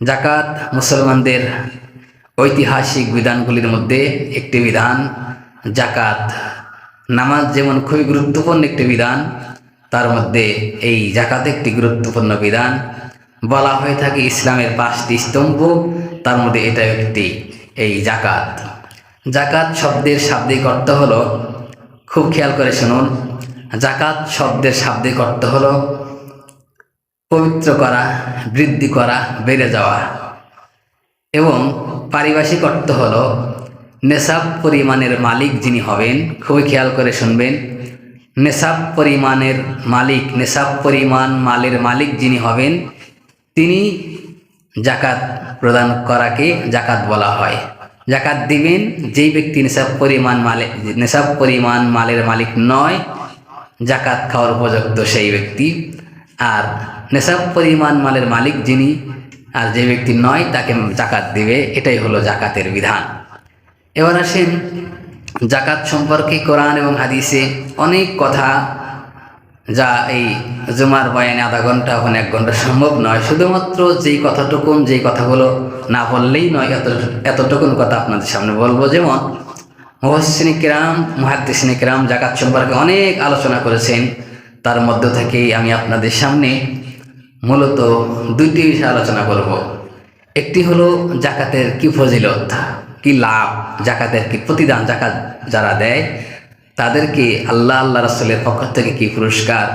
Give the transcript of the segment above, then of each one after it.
জাকাত মুসলমানদের ঐতিহাসিক বিধানগুলির মধ্যে একটি বিধান। জাকাত নামাজ যেমন খুবই গুরুত্বপূর্ণ একটি বিধান, তার মধ্যে এই জাকাত একটি গুরুত্বপূর্ণ বিধান। বলা হয়ে থাকে ইসলামের 5টি স্তম্ভ, তার মধ্যে এটা একটি। এই জাকাত জাকাত শব্দের শাব্দিক অর্থ হলো, খুব খেয়াল করে শুনুন, জাকাত শব্দের শাব্দিক অর্থ হলো পবিত্র করা, বৃদ্ধি করা, বেড়ে যাওয়া। এবং পারিভাষিক অর্থ হলো নেশাব পরিমাণের মালিক যিনি হবেন। খুবই খেয়াল করে শুনবেন, নেশাব পরিমাণের মালিক, নেশাব পরিমাণ মালের মালিক যিনি হবেন তিনি জাকাত প্রদান করাকে জাকাত বলা হয়। জাকাত দিবেন যেই ব্যক্তি নেশাব পরিমাণ মালের মালিক নয়, জাকাত খাওয়ার উপযুক্ত সেই ব্যক্তি। আর নেশাব পরিমাণ মালের মালিক যিনি আর যে ব্যক্তি নয় তাকে জাকাত দিবে, এটাই হলো জাকাতের বিধান। এবার আসেন জাকাত সম্পর্কে কোরআন এবং হাদিসে অনেক কথা, যা এই জুমার বয়ানে আধা ঘন্টা ওখানে 1 ঘন্টা সম্ভব নয়। শুধুমাত্র যেই কথাগুলো না বললেই নয়, এতটুকুন কথা আপনাদের সামনে বলবো। যেমন মুহাদ্দিসিনে কিরাম জাকাত সম্পর্কে অনেক আলোচনা করেছেন, তার মধ্য থেকেই আমি আপনাদের সামনে মূলত 2টি বিষয় আলোচনা করব। একটি হলো জাকাতের কি ফজিলত, কি লাভ, জাকাতের কি প্রতিদান, জাকাত যারা দেয় তাদেরকে আল্লাহ রাসূলের পক্ষ থেকে কি পুরস্কার।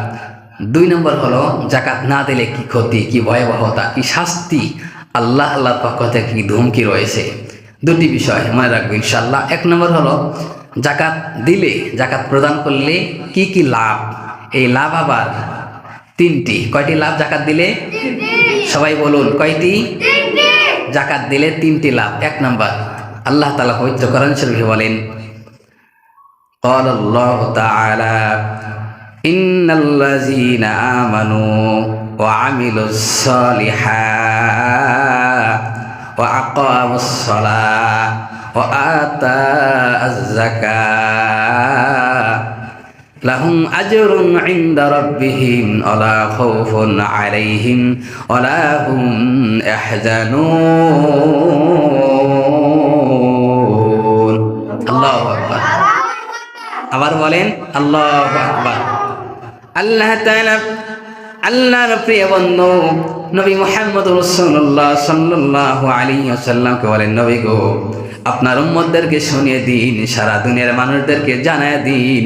2 নম্বর হলো জাকাত না দিলে কি ক্ষতি, কি ভয়াবহতা, কি শাস্তি, আল্লাহর পক্ষ থেকে কি ধমকি রয়েছে। 2টি বিষয় মনে রাখবো ইনশাআল্লাহ। 1 নম্বর হলো জাকাত দিলে, জাকাত প্রদান করলে কি কি লাভ। এই লাভ আবার 3টি। কয়টি লাভ জাকাত দিলে? সবাই বলুন কয়টি? জাকাত দিলে 3টি লাভ। 1 নম্বর, আল্লাহ তাআলা পবিত্র কোরআন শরীফে বলেন, قال الله تعالى إن الذين آمنوا وعملوا الصالحات وأقاموا الصلاة وآتوا الزكاة لهم أجر عند ربهم ولا خوف عليهم ولا هم يحزنون। الله أكبر। আবার বলেন আল্লাহু আকবার। আল্লাহ তাআলা আল্লাহর প্রিয় বন্ধু নবী মুহাম্মদ রাসূলুল্লাহ সাল্লাল্লাহু আলাইহি ওয়াসাল্লামকে বলেন, নবী গো, আপনার উম্মতদেরকে শুনিয়ে দিন, সারা দুনিয়ার মানুষদেরকে জানায় দিন,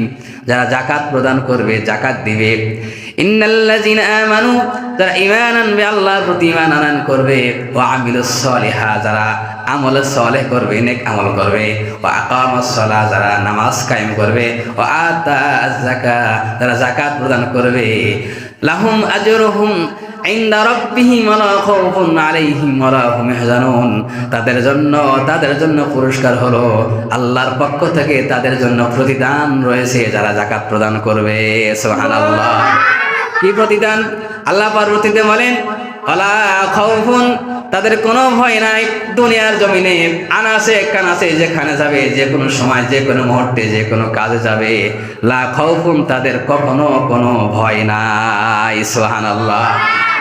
যারা জাকাত প্রদান করবে, জাকাত দিবে, ইন্নাল্লাযিনা আমানু, যারা ঈমান আনবে, আল্লাহর প্রতি ঈমান আনয়ন করবে, ওয়া আমিলুস সলিহাত, যারা আমল সালেহ করবে, নেক আমল করবে, ওয়া আকামাস সালাহ, যারা নামাজ কায়েম করবে, ওয়া আতাআজ যাকাত, যারা যাকাত প্রদান করবে, লাহুম আজরুহুম ইনদা রাব্বিহিম ওয়ালা খাউফুন আলাইহিম ওয়ালা হুম ইয়াহজানুন, তাদের জন্য পুরস্কার হলো আল্লাহর পক্ষ থেকে, তাদের জন্য প্রতিদান রয়েছে যারা যাকাত প্রদান করবে। সুবহানাল্লাহ। কি প্রতিদান? আল্লাহ পার্বতীতে বলেন, ওয়ালা খাউফুন, তাদের কোনো ভয় নাই দুনিয়ার জমিনে, আনাসে কানাসে যেখানে যাবে, যে কোনো সময়, যে কোনো মুহূর্তে, যে কোনো কাজে যাবে, লা খাউফুন, তাদের কখনো কোনো ভয় নাই। সুবহানাল্লাহ।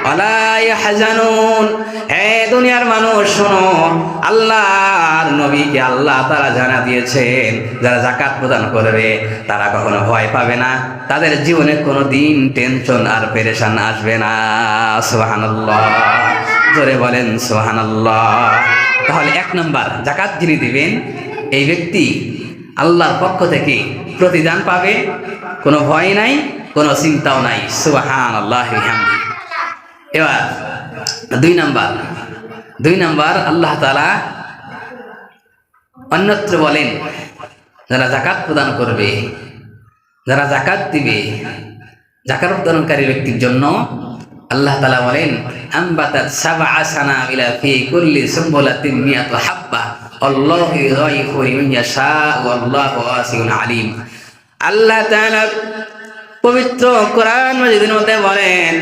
ওয়ালা ইয়াহজানুন, হে দুনিয়ার মানুষ শোনো, আল্লাহর নবীকে আল্লাহ তাআলা জানা দিয়েছেন, যারা যাকাত প্রদান করবে তারা কখনো ভয় পাবে না, তাদের জীবনে কোনো দিন টেনশন আর পেরেশান আসবে না। সুবহানাল্লাহ। জোরে বলেন সুবহানাল্লাহ। তাহলে 1 নম্বর, জাকাত যিনি দিবেন এই ব্যক্তি আল্লাহর পক্ষ থেকে প্রতিদান পাবে, কোনো ভয় নাই, কোনো চিন্তাও নাই। সুবহানাল্লাহি ওয়া বিহামদিহি। এবার 2 নম্বর, আল্লাহ তাআলা অন্যত্র বলেন, যারা জাকাত প্রদান করবে, যারা জাকাত দিবে, জাকাত প্রদানকারী ব্যক্তির জন্য আল্লাহ তাআলা বলেন, আমবাতাত সাবআ সানাবিলা ফি কুল্লি সুনবুলাতিন মিয়াতু হাব্বা আল্লাহু ইউযাইফু লিমান ইয়াশা ওয়াল্লাহু ওয়াসিউন আলিম। আল্লাহ তাআলা পবিত্র কোরআন মাজিদের মধ্যে বলেন,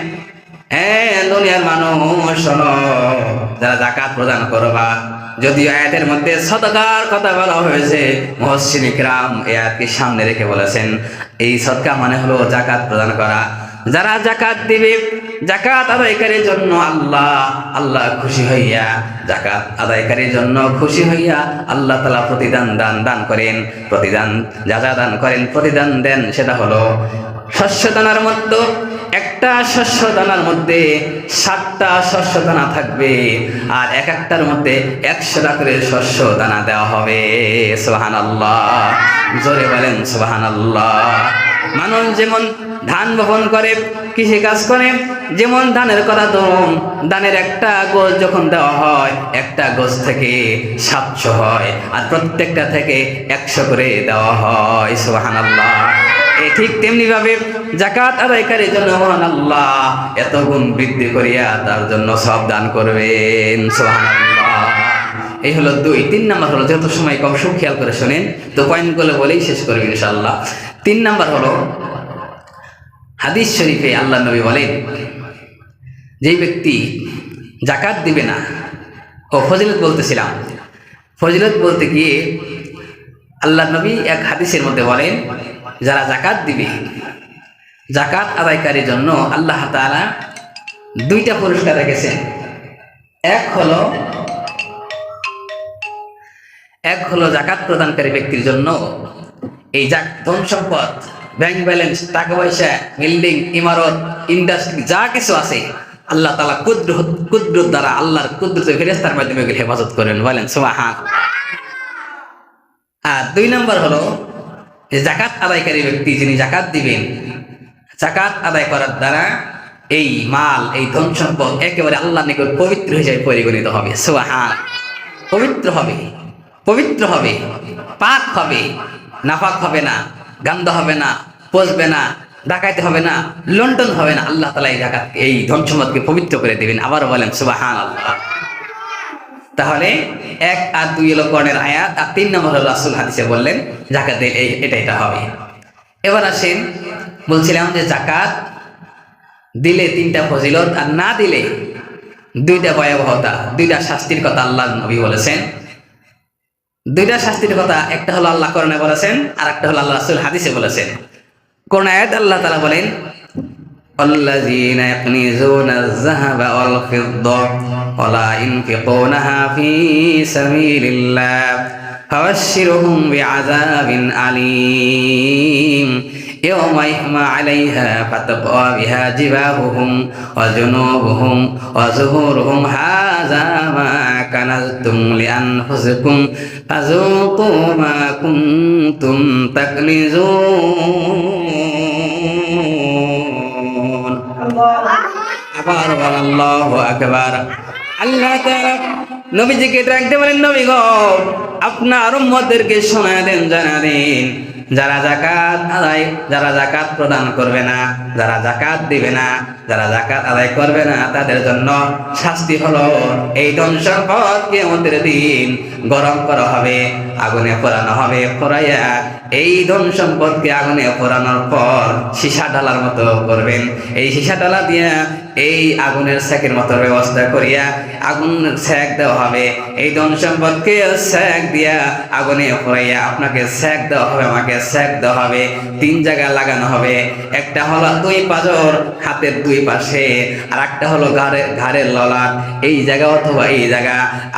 হ্যাঁ দুনিয়ার মানুষ শোনো, যারা যাকাত প্রদান করবা, যদিও আয়াতের মধ্যে সদকার কথা বলা হয়েছে, মুহাদ্দিসিনে কিরাম এই আয়াতকে সামনে রেখে বলেছেন এই সদকা মানে হলো যাকাত প্রদান করা। যারা জাকাত দিবে, জাকাত আদায়কারীর জন্য আল্লাহ খুশি হইয়া, জাকাত আদায়কারীর জন্য খুশি হইয়া আল্লাহ তাআলা প্রতিদান দান করেন, প্রতিদান যা দান করেন, প্রতিদান দেন। সেটা হলো শস্য দানার মধ্যে, একটা শস্য দানার মধ্যে 7টা শস্য দানা থাকবে, আর এক একটার মধ্যে 100টা করে শস্য দানা দেওয়া হবে। সুবহানাল্লাহ, জোরে বলেন সুবহানাল্লাহ। মানুষ যেমন ধান বপন করে, কৃষি কাজ করে, যেমন ধানের কথা ধরুন, ধানের একটা গোছ যখন দেওয়া হয়, একটা গোছ থেকে 700 হয়, আর প্রত্যেকটা থেকে 100 করে দেওয়া হয়। সুবহানাল্লাহ। ঠিক তেমনি ভাবে জাকাত আদায়কারীর জন্য মহান আল্লাহ এত গুণ বৃদ্ধি করিয়া তার জন্য সব দান করবেন। সুবহানাল্লাহ। এই হলো 2। 3 নাম্বার হলো, যত সময় কম সব খেয়াল করে শোনেন, তো পয়েন্টগুলো বলেই শেষ করবেন ইনশাআল্লাহ। 3 নাম্বার হলো, হাদিস শরীফে আল্লাহ নবী বলেন, যেই ব্যক্তি জাকাত দিবে না, ফজিলত বলতেছিলাম, ফজিলত বলতে গিয়ে আল্লাহ নবী এক হাদিসের মধ্যে বলেন, যারা জাকাত দিবে, জাকাত আদায়কারীর জন্য আল্লাহ তাআলা 2টা পুরস্কার রেখেছেন। এক হলো জাকাত প্রদানকারী ব্যক্তির জন্য এই ধন সম্পদ, ব্যাংক ব্যালেন্স, টাকা পয়সা, বিল্ডিং, ইমারত, ইন্ডাস্ট্রি যা কিছু আছে, আল্লাহ তাআলা কুদরত দ্বারা, আল্লাহর কুদরতে ফেরেশতার মাধ্যমে হেফাজত করেন। বলেন সুবহানাল্লাহ। আর 2 নাম্বার হলো, জাকাত আদায়কারী ব্যক্তি যিনি জাকাত দিবেন, জাকাত আদায় করার দ্বারা এই মাল, এই ধন সম্পদ একেবারে আল্লাহর নিকট পবিত্র হিসেবে পরিগণিত হবে। সুবহানাল্লাহ। পবিত্র হবে, পাক হবে, নাপাক হবে না, গন্ধ হবে না, পচবে না, ডাকাইতে হবে না, লন্ডন হবে না। আল্লাহ তাআলা এই জাকাত, এই ধন সম্পদকে পবিত্র করে দিবেন। আবার বলেন সুবহানাল্লাহ। তাহলে 1 আর 2 হলো কোরআনের আয়াত, আর 3 নম্বর হলো রাসূল হাদিসে বললেন জাকাত এটা হবে। এবার আসেন, বলছিলাম যে জাকাত দিলে 3টা ফজিলত, আর না দিলে 2টা ভয়াবহতা, 2টা শাস্তির কথা আল্লাহ নবী বলেছেন। 2টা শাস্তির কথা, একটা হলো আল্লাহ কোরআনে বলেছেন, আর একটা হলো আল্লাহ রাসূল হাদিসে বলেছেন। কোরআন আয়াত আল্লাহ তাআলা বলেন, আল্লাযীনা ইয়াকনিজুনা আয-যাহাবা ওয়াল ফিদ্দা ওয়া লা ইনফিকুনাহা ফী সাবিলিল্লাহ ফাবাশশিরহুম বিআযাবিন আলীম ইয়াওমা ইহমা আলাইহা ফাতাবআ বিহা জিবাহুহুম ওয়া জুনুবুহুম ওয়া যুহুরুহুম হাযা মা কানাজতুম লিআনফুসিকুম ফাযুকু মা কুনতুম তাকনিজুন। আবার আল্লাহু আকবার। আল্লাহ তাআলা নবীজিকে ডাকতে বলেন, নবী গো, আপনার উম্মতদেরকে শোনায় দেন, জানা দেন, যারা জাকাত প্রদান করবে না, যারা জাকাত দিবে না, যারা জাকাত আদায় করবে না, তাদের জন্য শাস্তি হলো এই ধন সম্পদ কিয়ামতের দিন গরম করা হবে, আগুনে পোড়ানো হবে। পোড়াইয়া এই ধন সম্পদকে আগুনে পোড়ানোর পর সীসা ডালার মতো করবেন। এই সীসা ডালা দিয়া এই আগুনের সেকের মতো ব্যবস্থা করিয়া আগুনের সেক দেওয়া হবে। এই ধন সম্পদকে সেক দিয়া আগুনে পোড়াইয়া আপনাকে সেক দেওয়া হবে, আমাকে সেক দেওয়া হবে। 3 জায়গায় লাগানো হবে। একটা হলো 2 পাঁজর, হাতের 2 পাশে, আর একটা হলো ঘাড়ের ললাট, এই জায়গা অথবা এই জায়গা,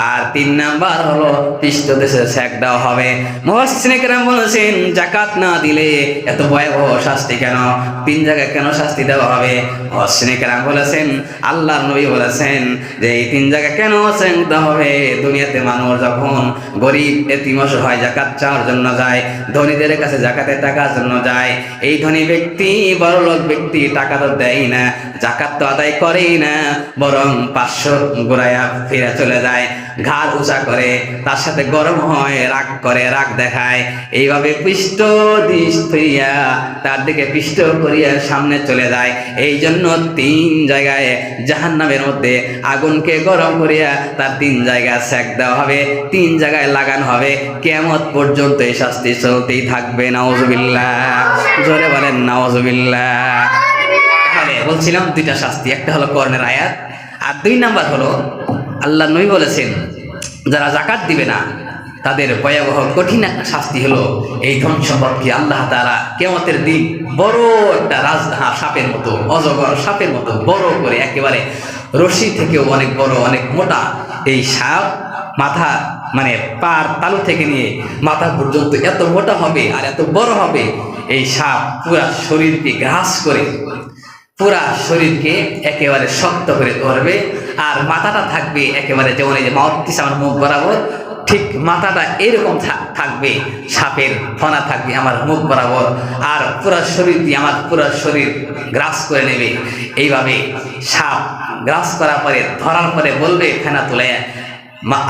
আর 3 নাম্বার হলো পৃষ্ঠদেশে সেক দেওয়া হবে। মুফাসসিরিনে কেরাম বলেছেন, জাকাত না দিলে এত ভয়াবহ শাস্তি কেন, 3 জায়গায় কেন শাস্তি দেওয়া হবে? মুফাসসিরিনে কেরাম বলেছেন, আল্লাহর নবী বলেছেন যে এই 3 জায়গায় কেন সেক দেওয়া হবে। দুনিয়াতে মানুষ যখন গরিব এতিম অসহায় জাকাত চাওয়ার জন্য যায়, ধনীদের কাছে জাকাতের টাকার জন্য যায়, এই ধনী ব্যক্তি, বড়লোক ব্যক্তি টাকা তো দেয় না, জাকাত তো আদায় করেই না, বরং 500 ঘুরাইয়া ফিরে চলে যায়, ঘাড় উঁচা করে, তার সাথে গরম হয়, রাগ করে, রাগ দেখায়, এইভাবে পৃষ্ঠ দিশ ফিরিয়া তার দিকে পৃষ্ঠ করিয়া সামনে চলে যায়। এই জন্য 3 জায়গায় জাহান্নামের মধ্যে আগুনকে গরম করিয়া তার 3 জায়গায় সেক দেওয়া হবে, 3 জায়গায় লাগানো হবে। কিয়ামত পর্যন্ত এই শাস্তি চলতেই থাকবে। নাউযুবিল্লাহ, জোরে বলেন নাউযুবিল্লাহ। তাহলে বলছিলাম 2টা শাস্তি, একটা হলো কোরআনের আয়াত, আর 2 নাম্বার হলো আল্লাহ নবী বলেছেন যারা জাকাত দিবে না তাদের ভয়াবহ কঠিন একটা শাস্তি হলো এই ধন সম্পদকে আল্লাহ তাআলা কিয়ামতের দিন বড় একটা রাজহাঁস সাপের মতো, অজগর সাপের মতো বড় করে, একেবারে রশি থেকেও অনেক বড়, অনেক মোটা এই সাপ, মাথা মানে পার তালু থেকে নিয়ে মাথা পর্যন্ত এত মোটা হবে আর এত বড় হবে। এই সাপ পুরা শরীরকে গ্রাস করে, পুরা শরীরকে একেবারে শক্ত করে ধরবে। আর মাথাটা থাকবে একেবারে যেমন এই যে মাউথপিস আমার মুখ বরাবর, ঠিক মাথাটা এরকম থাকবে, সাপের ফনা থাকবে আমার মুখ বরাবর, আর পুরা শরীর দিয়ে আমার পুরা শরীর গ্রাস করে নেবে। এইভাবে সাপ গ্রাস করার পরে, ধরার পরে বলবে ফেনা তুলে,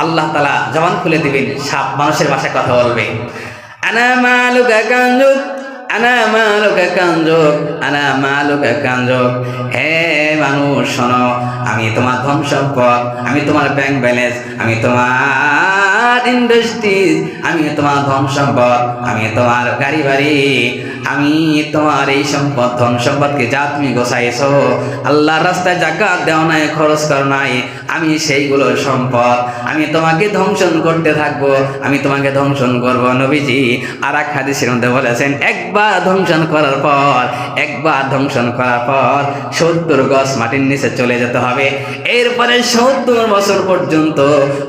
আল্লাহ তাআলা জবান খুলে দিবেন, সাপ মানুষের ভাষায় কথা বলবে, আনা মালুকা কানজুক, আনা মালুকা কানজুক, আনা মালুকা কানজুক। হে মানুষ শোনো, আমি তোমার ধন সম্পদ, আমি তোমার ব্যাংক ব্যালেন্স, আমি তোমার ইন্ডাস্ট্রিজ, আমি তোমার ধন সম্পদ, আমি তোমার গাড়ি বাড়ি, আমি তোমার এই সম্পদ ধন সম্পদকে যা তুমি গোছাইছো, আল্লাহর রাস্তায় যাকাত দেও নাই, খরচ করো নাই, আমি সেইগুলো সম্পদ আমি তোমাকে ধ্বংসন করতে থাকবো, আমি তোমাকে ধ্বংসন করবো। নবীজি আর এক হাদিসের মধ্যে বলেছেন, একবার ধ্বংসন করার পর, একবার ধ্বংসন করার পর 70 গজ মাটির নিচে চলে যেতে হবে। এরপরে 70 বছর পর্যন্ত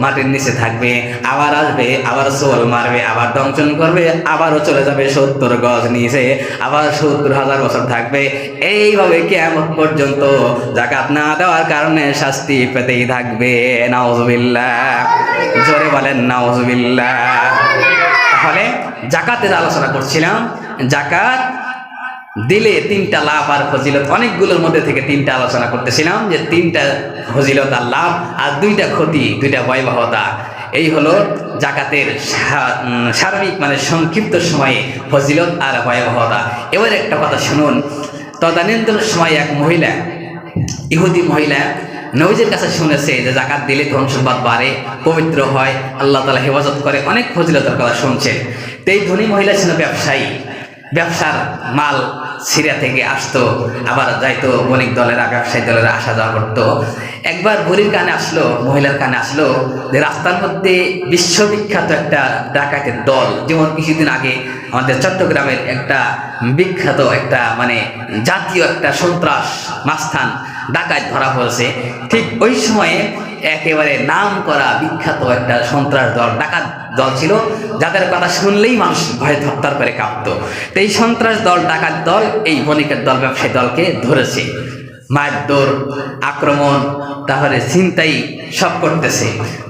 মাটির নিচে থাকবে, আবার আসবে, আবার সোল মারবে, আবার ধ্বংসন করবে, আবারও চলে যাবে 70 গজ নিচে, আবার 70,000 বছর থাকবে। এইভাবে কিয়ামত পর্যন্ত যাকাত না দেওয়ার কারণে শাস্তি পেতেই থাকবে। নাউজুবিল্লাহ, জোরে বলেন নাউজুবিল্লাহ। তাহলে জাকাতের আলোচনা করছিলাম। জাকাত দিলে 3টা লাভ আর ফজিলত, অনেকগুলোর মধ্যে থেকে 3টা আলোচনা করতেছিলাম, যে 3টা ফজিলত আর লাভ আর 2টা ক্ষতি, 2টা ভয়াবহতা। এই হলো জাকাতের সার্বিক মানে সংক্ষিপ্ত সময়ে ফজিলত আর ভয়াবহতা। এবার একটা কথা শুনুন, তদানীন্তন সময় এক মহিলা, ইহুদি মহিলা নবীজির কাছে শুনেছে যে জাকাত দিলে ধন সম্পদ বাড়ে, পবিত্র হয়, আল্লাহ তাআলা হেফাজত করে, অনেক ফজিলতের কথা শুনছেন। তো এই ধনী মহিলা ছিল ব্যবসায়ী, ব্যবসার মাল সিরিয়া থেকে আসতো, আবার যাইতো বণিক দলেরা, ব্যবসায়ী দলেরা আসা যাওয়া করতো। একবার বুড়ির কানে আসলো, মহিলার কানে আসলো যে রাস্তার মধ্যে বিশ্ববিখ্যাত একটা ডাকাতের দল, যেমন কিছুদিন আগে আমাদের চট্টগ্রামের একটা বিখ্যাত একটা মানে জাতীয় একটা সন্ত্রাস মাস্তান ডাকাত ধরা পড়েছে, ঠিক ওই সময়ে একেবারে নাম করা বিখ্যাত একটা সন্ত্রাস দল, ডাকাত দল ছিল, যাদের কথা শুনলেই মানুষ ভয়ে থরথর করে কাঁপতো। তো এই সন্ত্রাস দল, ডাকাত দল এই বণিকের দল, ব্যবসায়ী দলকে ধরেছে, মারধর, আক্রমণ, তাহলে ছিনতাই সব করতেছে।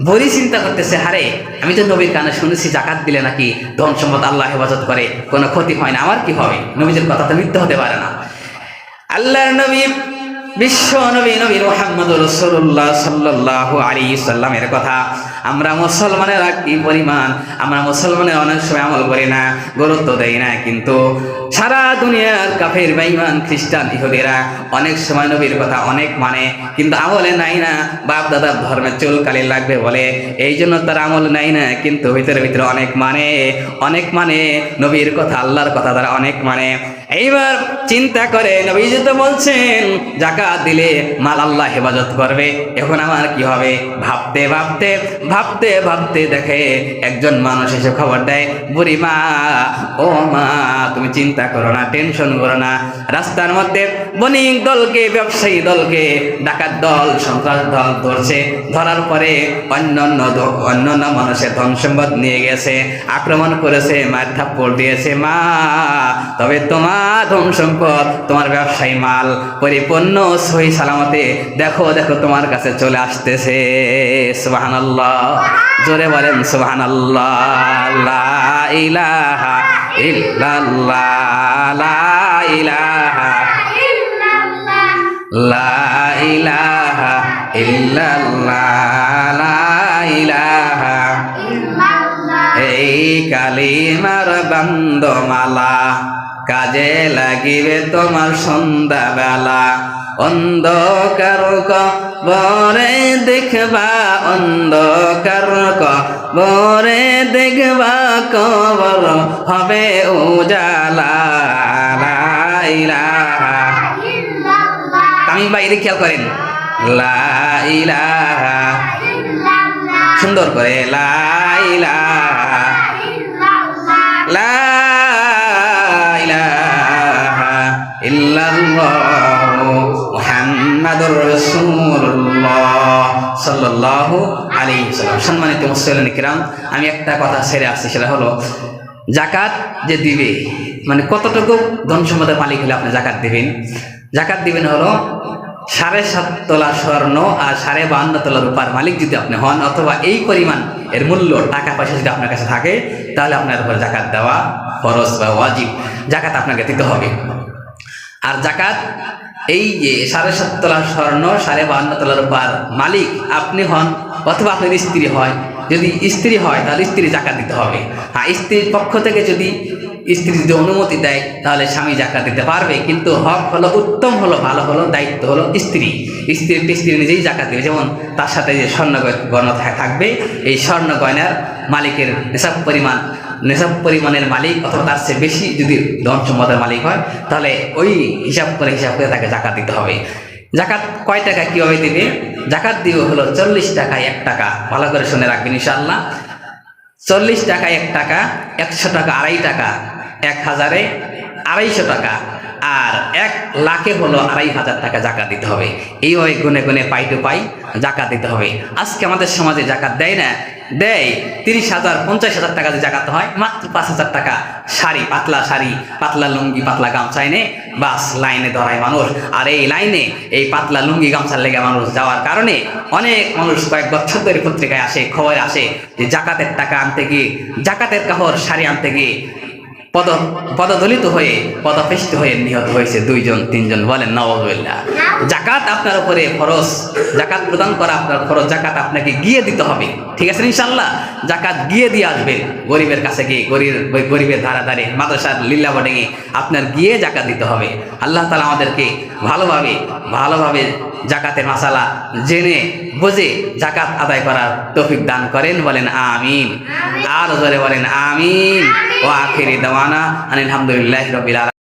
বড়ি চিন্তা করতেছে, হারে আমি তো নবীর কানে শুনেছি জাকাত দিলে নাকি ধন সম্পদ আল্লাহ হেফাজত করে, কোনো ক্ষতি হয় না, আমার কি হবে? নবীজির কথা তো মিথ্যা হতে পারে না। আল্লাহর নবী, বিশ্ব নবী, নবী মুহাম্মদুর রাসূলুল্লাহ সাল্লাল্লাহু আলাইহি সাল্লামের কথা আমরা মুসলমানেরা কি পরিমাণ, আমরা মুসলমানের অনেক সময় আমল করি না, গুরুত্ব দেই না, কিন্তু সারা দুনিয়ার কাফের বেঈমান খ্রিস্টান ইহুদিরা অনেক সময় নবীর কথা অনেক মানে, কিন্তু আমলে নাই না। বাপ দাদার ধর্মে চুলকালি লাগবে বলে এই জন্য তারা আমল নাই না, কিন্তু ভিতরে ভিতরে অনেক মানে, অনেক মানে নবীর কথা, আল্লাহর কথা তারা অনেক মানে। এইবার চিন্তা করে, নবীজি তো বলছেন জাকাত দিলে মাল আল্লাহ হেফাজত করবে, এখন আমার কি হবে? ভাবতে ভাবতে ভাবতে ভাবতে দেখে একজন মানুষ এসে খবর দেয়, বুড়ি মা, ও মা তুমি চিন্তা করো না, টেনশন করো না, রাস্তার মধ্যে বণিক দলকে, ব্যবসায়ী দলকে ডাকাত দল, সন্ত্রাস দল ধরছে, ধরার পরে অন্যান্য মানুষের ধন সম্পদ নিয়ে গেছে, আক্রমণ করেছে, মার থাপ্পড় দিয়েছে। মা, তবে তোমার ধন সম্পদ, তোমার ব্যবসায়ী মাল পরিপূর্ণ সহি সালামতে দেখো দেখো তোমার কাছে চলে আসতেছে। সুবহানাল্লাহ, জোরে বলেন সুবহানাল্লাহ। লা ইলাহা ইল্লাল্লাহ, লা ইলাহা ইল্লাল্লাহ, লা ইলাহা ইল্লাল্লাহ, লা ইলাহা ইল্লাল্লাহ। এই কালিমার বান্দমালা কাজে লাগিবে তোমার সন্ধ্যাবেলা, অন্ধকার কবরে দেখবা, অন্ধকার কবরে দেখবা, কবর হবে উজালা। লা ইলাহা ইল্লাল্লাহ, আমি বাইরে খেয়াল করেন, লা ইলাহা, সুন্দর করে লা ইলাহা সাল্লাল্লাহু আলাইহি ওয়াসাল্লাম। সম্মানিত মুসলিম কিরাম, আমি একটা কথা ছেড়ে আসছি, সেটা হলো জাকাত যে দিবে, মানে কতটুকু ধন সম্পদের মালিক হলে আপনি জাকাত দিবেন। জাকাত দিবেন হলো 7.5 তোলা স্বর্ণ আর 52.5 তোলা রূপার মালিক যদি আপনি হন, অথবা এই পরিমাণ এর মূল্য টাকা পয়সা যদি আপনার কাছে থাকে, তাহলে আপনার উপর জাকাত দেওয়া ফরজ বা ওয়াজিব, জাকাত আপনাকে দিতে হবে। আর জাকাত এই যে 7.5 তোলা স্বর্ণ 52.5 তোলা রূপার মালিক আপনি হন, অথবা আপনার স্ত্রী হয়, যদি স্ত্রী হয় তাহলে স্ত্রী জাকাত দিতে হবে। হ্যাঁ, স্ত্রীর পক্ষ থেকে যদি স্ত্রী যদি অনুমতি দেয় তাহলে স্বামী জাকাত দিতে পারবে, কিন্তু হক হলো, উত্তম হলো, ভালো হলো, দায়িত্ব হলো স্ত্রী নিজেই জাকাত দেবে। যেমন তার সাথে যে স্বর্ণ গয়না থাকবে, এই স্বর্ণ গয়নার মালিকের নেশাব পরিমাণের মালিক অথবা তার চেয়ে বেশি যদি ধন সম্পদের মালিক হয়, তাহলে ওই হিসাব করে তাকে জাকাত দিতে হবে। জাকাত কয় টাকা কিভাবে দিবে? জাকাত দিবে হলো 40 টাকায় 1 টাকা। ভালো করে শুনে রাখবেন ইনশাআল্লাহ। 40 টাকায় 1 টাকা, 100 টাকা 2.5 টাকা, 1000-এ 250 টাকা, আর 1 লাখে হলো 2500 টাকা জাকাত দিতে হবে। এইভাবে গুনে গুনে পাই টু পাই জাকাত দিতে হবে। আজকে আমাদের সমাজে জাকাত দেয় না, দেয় 30,000 50,000 টাকা যে জাকাত হয়, মাত্র 5,000 টাকা শাড়ি, পাতলা লুঙ্গি, পাতলা গামছা এনে বাস লাইনে ধরায় মানুষ। আর এই লাইনে এই পাতলা লুঙ্গি গামছার লেগে মানুষ যাওয়ার কারণে অনেক মানুষ কয়েক বছর ধরে পত্রিকায় আসে, খবরে আসে যে জাকাতের টাকা আনতে গিয়ে, জাকাতের কাপড় শাড়ি আনতে গিয়ে পদদলিত হয়ে, পদপিষ্ট হয়ে নিহত হয়েছে 2-3 জন। বলেন নাউযুবিল্লাহ। জাকাত আপনার উপরে ফরজ, জাকাত প্রদান করা আপনার ফরজ, জাকাত আপনাকে গিয়ে দিতে হবে। ঠিক আছে ইনশাআল্লাহ? জাকাত গিয়ে দিয়ে আসবেন গরিবের কাছে গিয়ে, গরিবের ধারে মাদ্রাসার লিল্লা বোর্ডিংয়ে আপনার গিয়ে জাকাত দিতে হবে। আল্লাহ তাআলা আমাদেরকে ভালোভাবে জাকাতের মাসালা জেনে বুঝে জাকাত আদায় করার তৌফিক দান করেন। বলেন আমিন। আর জোরে বলেন আমিন। ওয়া আখিরি দাওয়ানা আলহামদুলিল্লাহি রাব্বিল আলামিন।